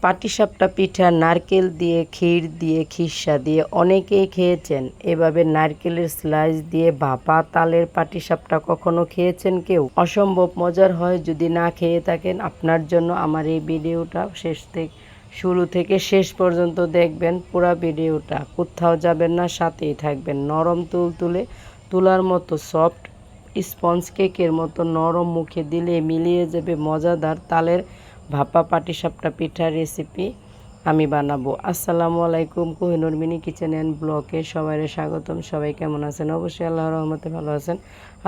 পাটিসাপটা পিঠা নারকেল দিয়ে, ক্ষীর দিয়ে, খিরসা দিয়ে অনেকেই খেয়েছেন। এভাবে নারকেলের স্লাইস দিয়ে ভাপা তালের পাটিসাপটা কখনো খেয়েছেন কেউ? অসম্ভব মজার হয়। যদি না খেয়ে থাকেন, আপনার জন্য আমার এই ভিডিওটা শুরু থেকে শেষ পর্যন্ত দেখবেন। পুরা ভিডিওটা, কোথাও যাবেন না, সাথেই থাকবেন। নরম তুলতুলে, তুলার মতো সফট, স্পঞ্জ কেকের মতো নরম, মুখে দিলে মিলিয়ে যাবে মজাদার তালের ভাপা পাটিসাপটা পিঠার রেসিপি আমি বানাবো। আসসালামু আলাইকুম, কোহিনুর মিনি কিচেন অ্যান্ড ব্লগে সবাইকে স্বাগতম। সবাই কেমন আছেন? অবশ্যই আল্লাহর রহমতে ভালো আছেন।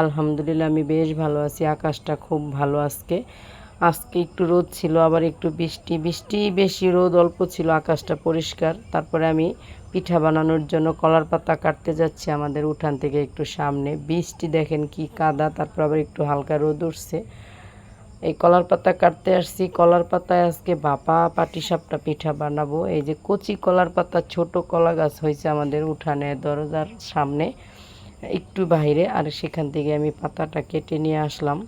আলহামদুলিল্লাহ আমি বেশ ভালো আছি। আকাশটা খুব ভালো আজকে একটু রোদ ছিল, আবার একটু বৃষ্টি বেশি, রোদ অল্প ছিল, আকাশটা পরিষ্কার। তারপরে আমি পিঠা বানানোর জন্য কলার পাতা কাটতে যাচ্ছি আমাদের উঠান থেকে একটু সামনে। বৃষ্টি দেখেন কি কাদা, তারপর আবার একটু হালকা রোদ উঠছে। এই কলার পাতা কাটতে আসছি। কলার পাতায় আজকে ভাপা পাটিসাপটা পিঠা বানাবো। এই যে কচি কলার পাতা, ছোট কলা গাছ হয়েছে আমাদের উঠানে দরজার সামনে একটু বাইরে, আর সেখান থেকে আমি পাতাটা কেটে নিয়ে আসলাম।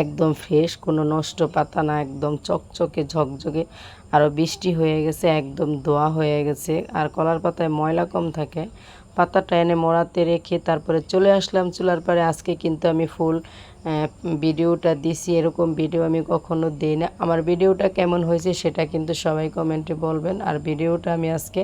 একদম ফ্রেশ, কোনো নষ্ট পাতা না, একদম চকচকে ঝকঝকে। আরও বৃষ্টি হয়ে গেছে, একদম দোয়া হয়ে গেছে, আর কলার পাতায় ময়লা কম থাকে। পাতাটা এনে মোড়াতে রেখে তারপরে চলে আসলাম চুলার পাড়ে। আজকে কিন্তু আমি ফুল ভিডিওটা দিছি, এরকম ভিডিও আমি কখনো দিই না। আমার ভিডিওটা কেমন হয়েছে সেটা কিন্তু সবাই কমেন্টে বলবেন। আর ভিডিওটা আমি আজকে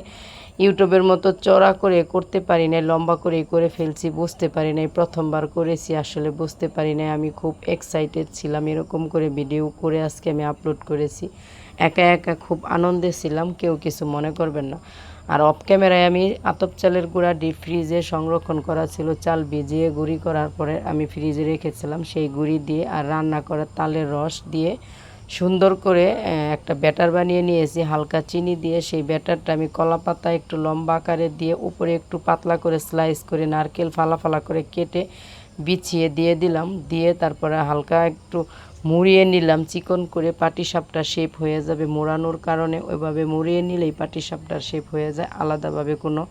ইউটিউবের মতো চড়া করে করতে পারি নাই, লম্বা করেই করে ফেলছি। বুঝতে পারি নাই, প্রথমবার করেছি, আসলে বুঝতে পারি নাই। আমি খুব এক্সাইটেড ছিলাম, এরকম করে ভিডিও করে আজকে আমি আপলোড করেছি। একা একা খুব আনন্দে ছিলাম, কেউ কিছু মনে করবেন না। আর অফ ক্যামেরায় আমি আতপ চালের গুঁড়া ডিপ ফ্রিজে সংরক্ষণ করা ছিল, চাল ভিজিয়ে গুঁড়ি করার পরে আমি ফ্রিজে রেখেছিলাম। সেই গুঁড়ি দিয়ে আর রান্না করা তালের রস দিয়ে সুন্দর করে একটা ব্যাটার বানিয়ে নিয়েছি হালকা চিনি দিয়ে। সেই ব্যাটারটা আমি কলা পাতা একটু লম্বা আকারে দিয়ে, উপরে একটু পাতলা করে স্লাইস করে নারকেল ফালা ফালা করে কেটে বিছিয়ে দিয়ে দিলাম। দিয়ে তারপরে হালকা একটু মুড়িয়ে নিলাম চিকন করে। পাটিসাপটার শেপ হয়ে যাবে মোড়ানোর কারণে। ওইভাবে মুড়িয়ে নিলেই পাটিসাপটার শেপ হয়ে যায়, আলাদাভাবে কোনো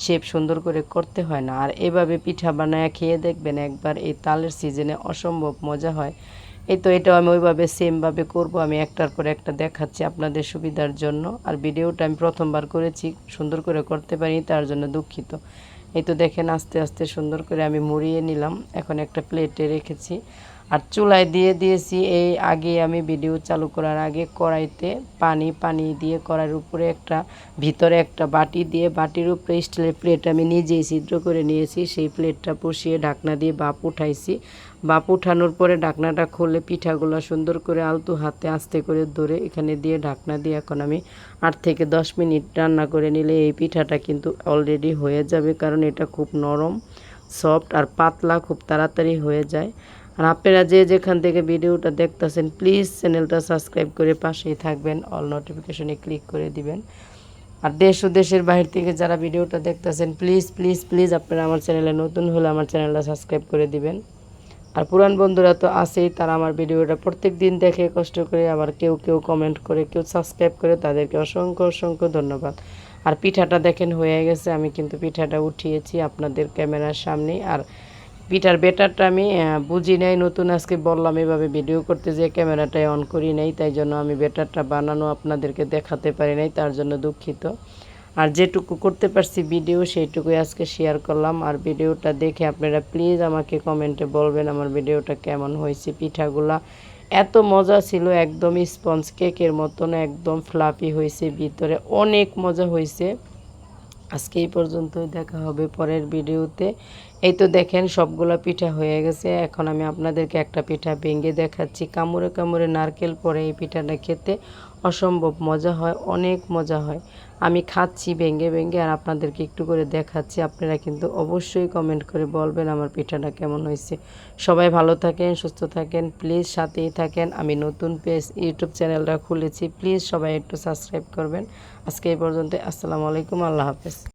শেপ সুন্দর করে করতে হয় না। আর এভাবে পিঠা বানায় খেয়ে দেখবেন একবার, এই তালের সিজনে অসম্ভব মজা হয়। এই তো এটাও আমি ওইভাবে সেমভাবে করব। আমি একটার পর একটা দেখাচ্ছি আপনাদের সুবিধার জন্য। আর ভিডিওটা আমি প্রথমবার করেছি, সুন্দর করে করতে পারিনি, তার জন্য দুঃখিত। এই তো দেখেন আস্তে আস্তে সুন্দর করে আমি মুড়িয়ে নিলাম। এখন একটা প্লেটে রেখেছি আর চুলায় দিয়ে দিয়েছি। এই আগে আমি ভিডিও চালু করার আগে কড়াইতে পানি দিয়ে কড়াইয়ের উপরে ভিতরে একটা বাটি দিয়ে, বাটির উপরে স্টিলের প্লেট আমি নিজেই ছিদ্র করে নিয়েছি। সেই প্লেটটা বসিয়ে ঢাকনা দিয়ে বাপ উঠাইছি। বাপ উঠানোর পরে ঢাকনাটা খুলে পিঠাগুলো সুন্দর করে আলতু হাতে আস্তে করে ধরে এখানে দিয়ে ঢাকনা দিয়ে এখন আমি 8 থেকে 10 মিনিট রান্না করে নিলে এই পিঠাটা কিন্তু অলরেডি হয়ে যাবে। কারণ এটা খুব নরম, সফট আর পাতলা, খুব তাড়াতাড়ি হয়ে যায়। আর আপনারা যে যেখান থেকে ভিডিওটা দেখতেছেন, প্লিজ চ্যানেলটা সাবস্ক্রাইব করে পাশেই থাকবেন, অল নোটিফিকেশনে ক্লিক করে দিবেন। আর দেশ ও দেশের বাইরে থেকে যারা ভিডিওটা দেখতেছেন, প্লিজ প্লিজ প্লিজ আপনারা আমার চ্যানেলে নতুন হলে আমার চ্যানেলটা সাবস্ক্রাইব করে দিবেন। আর পুরান বন্ধুরা তো আছেই, তারা আমার ভিডিওটা প্রত্যেক দিন দেখে কষ্ট করে, আবার কেউ কেউ কমেন্ট করে, কেউ সাবস্ক্রাইব করে, তাদেরকে অসংখ্য অসংখ্য ধন্যবাদ। আর পিঠাটা দেখেন হয়ে গেছে, আমি কিন্তু পিঠাটা উঠিয়েছি আপনাদের ক্যামেরার সামনে। আর পিঠার ব্যাটারটা আমি বুঝি নাই, নতুন আজকে বললাম এভাবে ভিডিও করতে, যে ক্যামেরাটাই অন করি নাই, তাই জন্য আমি ব্যাটারটা বানানো আপনাদেরকে দেখাতে পারি নাই, তার জন্য দুঃখিত। আর যেটুকু করতে পারছি ভিডিও, সেইটুকুই আজকে শেয়ার করলাম। আর ভিডিওটা দেখে আপনারা প্লিজ আমাকে কমেন্টে বলবেন আমার ভিডিওটা কেমন হয়েছে। পিঠাগুলা এত মজা ছিল, একদম স্পঞ্জ কেকের মতন, একদম ফ্লাফি হয়েছে, ভিতরে অনেক মজা হয়েছে। আজকে এই পর্যন্তই, দেখা হবে পরের ভিডিওতে। এই তো দেখেন সবগুলা পিঠা হয়ে গেছে। এখন আমি আপনাদেরকে একটা পিঠা ভেঙে দেখাচ্ছি। কামড়ে কামড়ে নারকেল পরে এই পিঠাটা খেতে অসম্ভব মজা হয়, অনেক মজা হয়। আমি খাচ্ছি ভেঙে ভেঙে আর আপনাদেরকে একটু করে দেখাচ্ছি। আপনারা কিন্তু অবশ্যই কমেন্ট করে বলবেন আমার পিঠাটা কেমন হয়েছে। সবাই ভালো থাকেন, সুস্থ থাকেন, প্লিজ সাথেই থাকেন। আমি নতুন পেজ ইউটিউব চ্যানেলটা খুলেছি, প্লিজ সবাই একটু সাবস্ক্রাইব করবেন। আজকে এই পর্যন্ত, আসসালামু আলাইকুম, আল্লাহ হাফেজ।